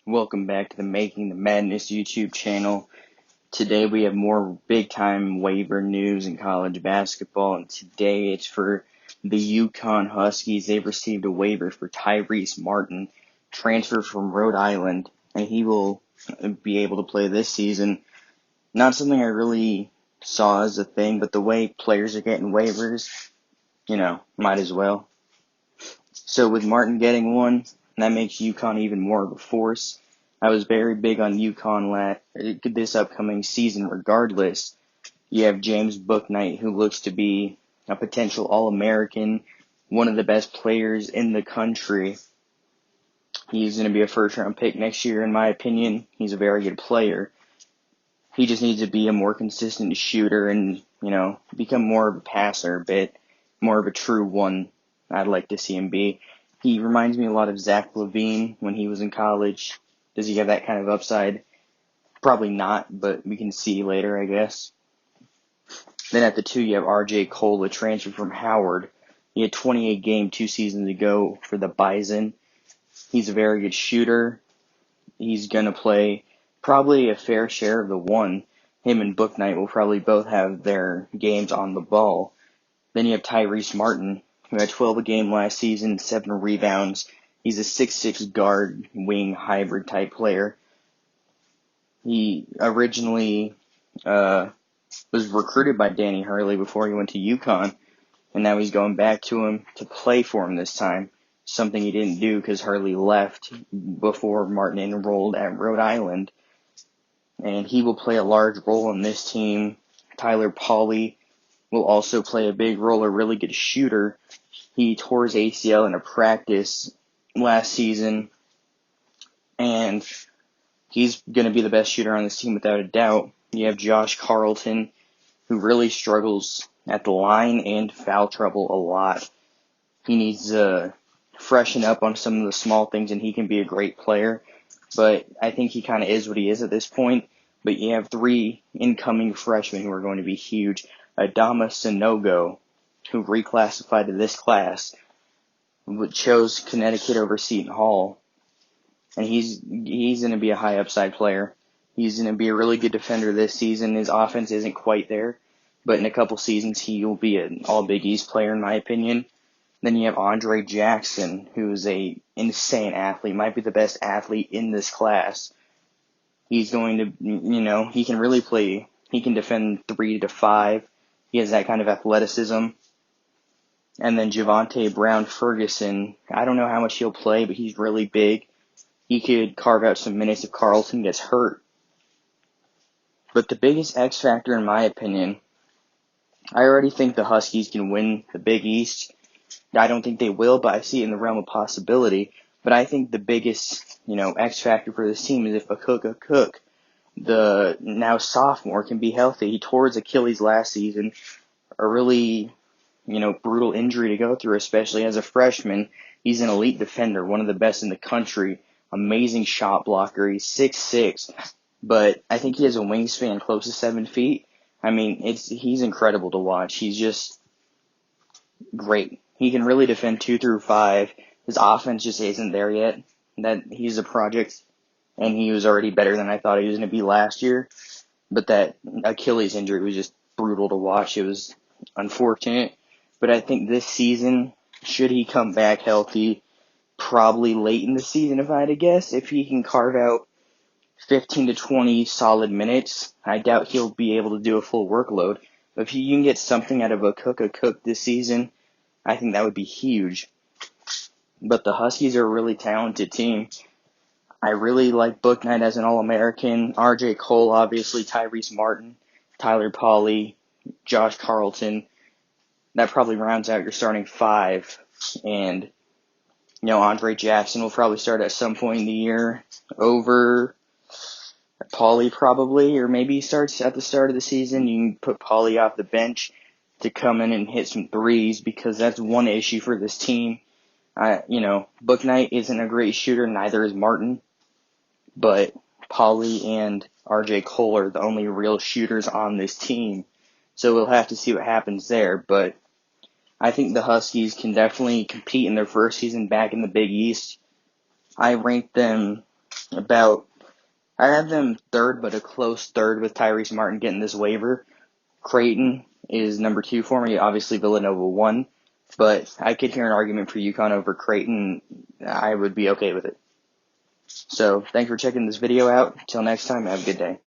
Welcome back to the Making the Madness YouTube channel. Today we have more big-time waiver news in college basketball, and today it's for the UConn Huskies. They've received a waiver for Tyrese Martin, transfer from Rhode Island, and he will be able to play this season. Not something I really saw as a thing, but the way players are getting waivers, might as well. So with Martin getting one, that makes UConn even more of a force. I was very big on UConn this upcoming season regardless. You have James Bouknight, who looks to be a potential All-American, one of the best players in the country. He's going to be a first-round pick next year, in my opinion. He's a very good player. He just needs to be a more consistent shooter and, become more of a passer, a bit more of a true one. I'd like to see him be. He reminds me a lot of Zach LaVine when he was in college. Does he have that kind of upside? Probably not, but we can see later, I guess. Then at the 2, you have R.J. Cole, a transfer from Howard. He had 28 games 2 seasons ago for the Bison. He's a very good shooter. He's going to play probably a fair share of the one. Him and Bouknight will probably both have their games on the ball. Then you have Tyrese Martin, who had 12 a game last season, 7 rebounds. He's a 6'6" guard, wing, hybrid type player. He originally was recruited by Danny Hurley before he went to UConn, and now he's going back to him to play for him this time, something he didn't do because Hurley left before Martin enrolled at Rhode Island. And he will play a large role in this team. Tyler Pauly will also play a big role, a really good shooter. He tore his ACL in a practice last season, and he's going to be the best shooter on this team without a doubt. You have Josh Carlton, who really struggles at the line and foul trouble a lot. He needs to freshen up on some of the small things, and he can be a great player, but I think he kind of is what he is at this point. But you have 3 incoming freshmen who are going to be huge. Adama Sanogo, who reclassified to this class, chose Connecticut over Seton Hall, and he's going to be a high upside player. He's going to be a really good defender this season. His offense isn't quite there, but in a couple seasons he will be an all Big East player in my opinion. Then you have Andre Jackson, who's a insane athlete, might be the best athlete in this class. He's going to, he can really play. He can defend 3 to 5. He has that kind of athleticism. And then Javonte Brown-Ferguson, I don't know how much he'll play, but he's really big. He could carve out some minutes if Carlton gets hurt. But the biggest X factor, in my opinion, I already think the Huskies can win the Big East. I don't think they will, but I see it in the realm of possibility. But I think the biggest, X factor for this team is if Akok, the now sophomore, can be healthy. He tore his Achilles last season, a really brutal injury to go through, especially as a freshman. He's an elite defender, one of the best in the country, amazing shot blocker. He's 6'6", but I think he has a wingspan close to 7 feet. I mean, he's incredible to watch. He's just great. He can really defend 2 through 5. His offense just isn't there yet. That he's a project, and he was already better than I thought he was going to be last year. But that Achilles injury was just brutal to watch. It was unfortunate. But I think this season, should he come back healthy, probably late in the season if I had to guess, if he can carve out 15 to 20 solid minutes, I doubt he'll be able to do a full workload. But if you can get something out of Akok this season, I think that would be huge. But the Huskies are a really talented team. I really like Bouknight as an All-American, R.J. Cole, obviously, Tyrese Martin, Tyler Pauly, Josh Carlton. That probably rounds out your starting 5. And, Andre Jackson will probably start at some point in the year over Pauly probably, or maybe he starts at the start of the season. You can put Pauly off the bench to come in and hit some threes because that's one issue for this team. Bouknight isn't a great shooter, neither is Martin, but Pauly and R.J. Cole are the only real shooters on this team. So we'll have to see what happens there, but I think the Huskies can definitely compete in their first season back in the Big East. I rank them About I have them third, but a close third with Tyrese Martin getting this waiver. Creighton is number 2 for me. Obviously, Villanova 1, but I could hear an argument for UConn over Creighton. I would be okay with it. So, thanks for checking this video out. Until next time, have a good day.